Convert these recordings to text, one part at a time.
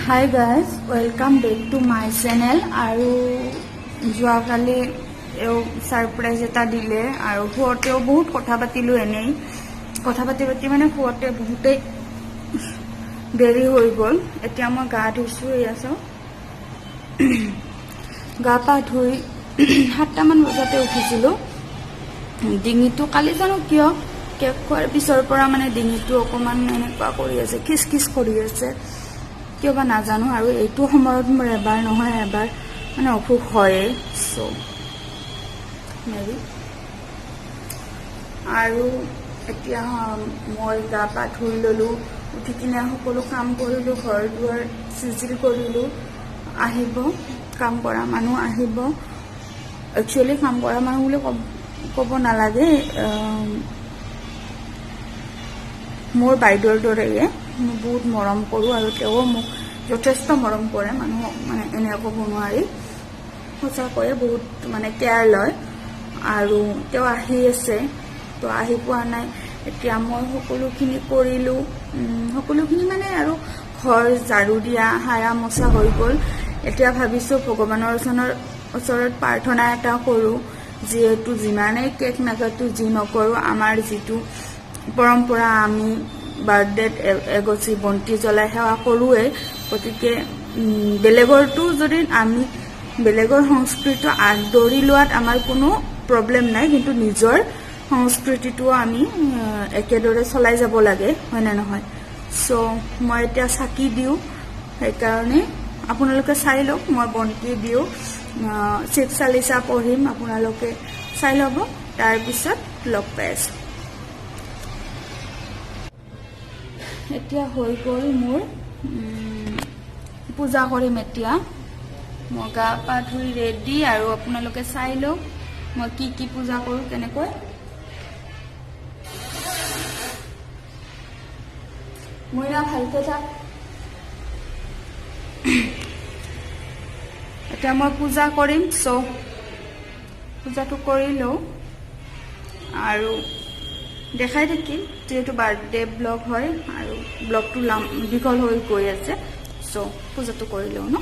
Hi guys, welcome back to my channel. আৰু যোৱাকালি surprise এটা দিলে আৰু ফুৱতেও বহুত কথা পাতিলো এনেই কথা পাতি মানে ফুৱতে বহুতে দেৰি হৈ গ'ল এতিয়া মই গা ধুইছো এয়াছো গা পা ধুই 7টা মান বজাতে উঠিছিলো ডিঙিটো কালি জানো কিয় কেক খোৱাৰ পিছৰ পৰা মানে ডিঙিটো অকমান এনেকুৱা কৰি আছে খিসখিস কৰি আছে কিয় বা নাজানো আৰু এইটো সময়ত মোৰ এবাৰ নহয় এবাৰ মানে অসুখ হয় সো মেবি আৰু এতিয়া মই গা পা ধুই ললো উঠি কিনে সকলো কাম কৰিলো ঘৰ দুৱাৰ চিজিল কৰিলো আহিব কাম কৰা মানুহ আহিব একচুয়ালি কাম কৰা মানুহ বুলি ক'ব নালাগে মোৰ বাইদেউৰ দৰে মই বহুত মৰম কৰো আৰু তেওঁ মোক যথেষ্ট মৰম কৰে মানুহ মানে এনে ক'ব নোৱাৰি সঁচাকৈ বহুত মানে কেয়াৰ লয় আৰু তেওঁ আহি আছে তো আহি পোৱা নাই এতিয়া মই সকলোখিনি কৰিলো সকলোখিনি মানে আৰু ঘৰ ঝাৰু দিয়া হাৰা মোচা হৈ গ'ল এতিয়া ভাবিছো ভগৱানৰ ওচৰত প্ৰাৰ্থনা এটা কৰো যেহেতু যিমানে কেক নাকাটো যি নকৰো আমাৰ যিটো পৰম্পৰা আমি বাৰ্থডে এগছি বন্তি জ্বলাই সেৱা কৰোৱে গতিকে বেলেগৰটো যদি আমি বেলেগৰ সংস্কৃতি আদৰি লোৱাত আমাৰ কোনো প্ৰবলেম নাই কিন্তু নিজৰ সংস্কৃতিটো আমি একেদৰে চলাই যাব লাগে হয় না নহয় সো মই এতিয়া চাকি দিও সেইকাৰণে আপোনালোকে চাই লওক মই বন্তি দিও শিৱ চালিসা পঢ়িম আপোনালোকে চাই ল'ব তাৰ পিছত লগ পাই আছো এতিয়া হৈ গ'ল মোৰ পূজা কৰিম এতিয়া মই গা পা ধুই ৰেডি আৰু আপোনালোকে চাই লওক মই কি পূজা কৰো কেনেকৈ মইনা ভালকৈ থাক এতিয়া মই পূজা কৰিম সো পূজাটো কৰি লওঁ আৰু দেখাই থাকিম যেহেতু বাৰ্থডে ব্লগ হয় আৰু ব্লগটো দীঘল হৈ গৈ আছে সো পূজাটো কৰি লওঁ ন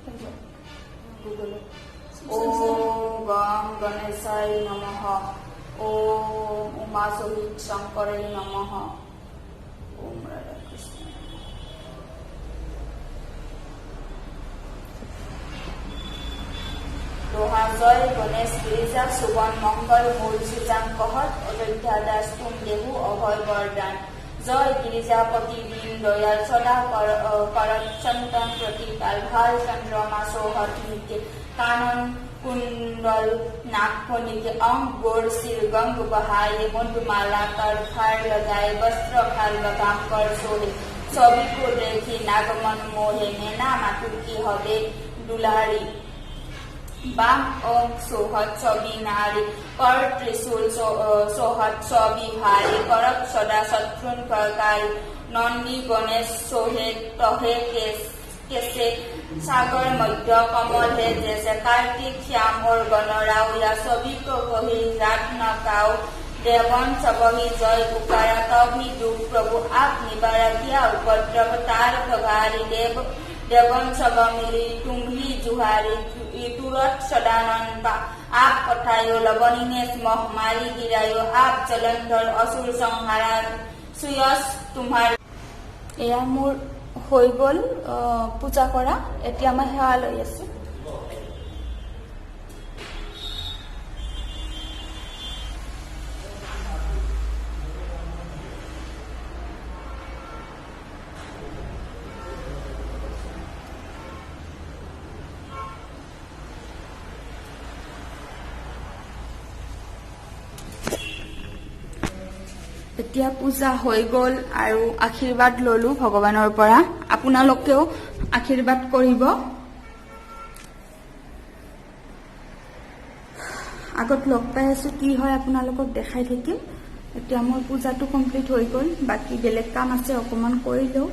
ओम गं गणेशाय नमः। ओम उमा सहित शंकराय नमः। ओम राधा कृष्ण। लोहा जय गणेश गिरिजा सुबन मंगल मूल सुजान कहत अयोध्या दास तुम देहु अभय वरदान। जय गिरिजापति दीन दयाल सदा करत चंदन प्रतिकाल भाल चंद्रमा सोहत नित्य कानन कुंडल नागफनी के अंग गोर सिर गंग बहाए मधुमाला कर खार लगाए वस्त्र खाल लगाम कर सोहे सभी को देखी नागमन मोहे नैना मातुर की हवे दुलारी बाम अंग सोहत छवि नारी कर त्रिशूल सोहत छवि भारी करक सदा शत्रुन प्रकारी नंदी गणेश सोहे तहे कैसे सागर मध्य कमल है जैसे कार्तिक श्याम और गणराव या सभी को कही रात न गाओ देवन सबही जय पुकारा तभी दुख प्रभु आप निवारा किया उपद्रव तार प्रभारी देवन सब मिली तुम ही जुहारी तुरत सदानंद आप पठायो लवनीनेश महामारी गिरायो आप जलंधर असुर संहारा सुयस तुम्हार। एया मोर হৈ গ'ল পূজা কৰা। এতিয়া মই সেৱা লৈ আছো। এতিয়া পূজা হৈ গ'ল আৰু আশীৰ্বাদ ললো ভগৱানৰ পৰা। আপোনালোকেও আশীৰ্বাদ কৰিব। আগত লগ পাই আছো, কি হয় আপোনালোকক দেখাই থাকিম। এতিয়া মোৰ পূজাটো কমপ্লিট হৈ গ'ল, বাকী বেলেগ কাম আছে অকমান কৰি লওঁ।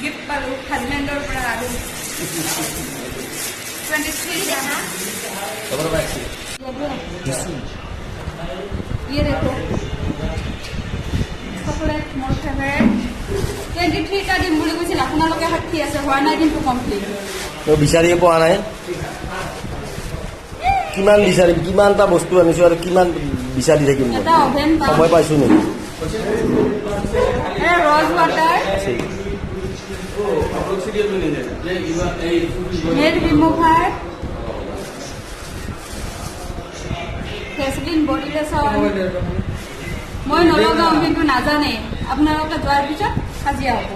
गिफ्ट पालो हस्बैंडर पर आलू 23 जाना खबर बाकी ये देखो চকলেট মোৰ ফেভাৰেট 23টা দিম বুলি কৈছিল আপোনালোকে সাক্ষী আছে হোৱা নাই কিন্তু কমপ্লিট বিচাৰিয়ে পোৱা নাই কিমান বিচাৰিম কিমানটা বস্তু আনিছো আৰু কিমান বিচাৰি থাকিম এটা ওভেন সময় পাইছো নেকি rose water head remover Vaseline body lotion মই নলগাওঁ কিন্তু নাজানে আপোনালোকে যোৱাৰ পিছত কাজিয়া হ'ব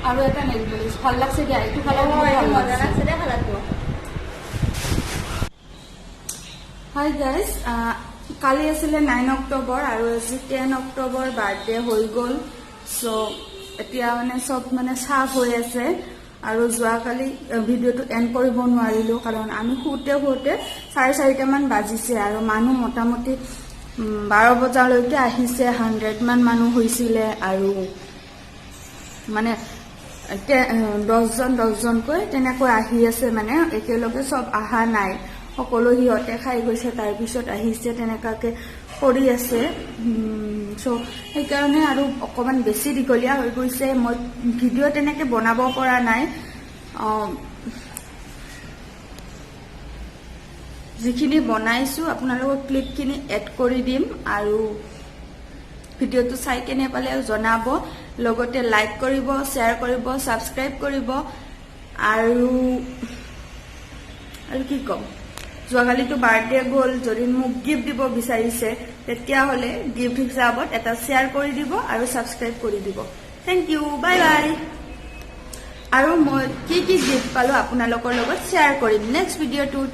আৰু এটা নেল পলিশ ভাল লাগছে দিয়া এইটো কালাৰ মজা লাগছে দে কালাৰটো হাই গাইজ কালি আছিলে 9 অক্টোবৰ আৰু আজি 10 অক্টোবৰ বাৰ্থডে হৈ গ'ল চ' এতিয়া মানে চব মানে চাফ হৈ আছে আৰু যোৱাকালি ভিডিঅ'টো এণ্ড কৰিব নোৱাৰিলোঁ কাৰণ আমি শুতে 4:30মান বাজিছে আৰু মানুহ মোটামুটি 12 বজালৈকে আহিছে 100 মান মানুহ হৈছিলে আৰু মানে 10জনকৈ তেনেকৈ আহি আছে মানে একেলগে চব অহা নাই সকলো সিহঁতে খাই গৈছে তাৰপিছত আহিছে তেনেকুৱাকৈ কৰি আছে চ' সেইকাৰণে আৰু অকণমান বেছি দীঘলীয়া হৈ গৈছে মই ভিডিঅ' তেনেকৈ বনাব পৰা নাই যিখিনি বনাইছোঁ আপোনালোকক ক্লিপখিনি এড কৰি দিম আৰু ভিডিঅ'টো চাই কেনে পালে জনাব লগতে লাইক কৰিব শ্বেয়াৰ কৰিব ছাবস্ক্ৰাইব কৰিব আৰু কি ক'ম যোৱাকালিতো বাৰ্থডে গ'ল যদি মোক গিফ্ট দিব বিচাৰিছে তেতিয়াহ'লে গিফ্ট হিচাপত এটা শ্বেয়াৰ কৰি দিব আৰু ছাবস্ক্ৰাইব কৰি দিব থেংক ইউ বাই বাই আৰু মই কি গিফ্ট পালোঁ আপোনালোকৰ লগত শ্বেয়াৰ কৰিম নেক্সট ভিডিঅ'টোত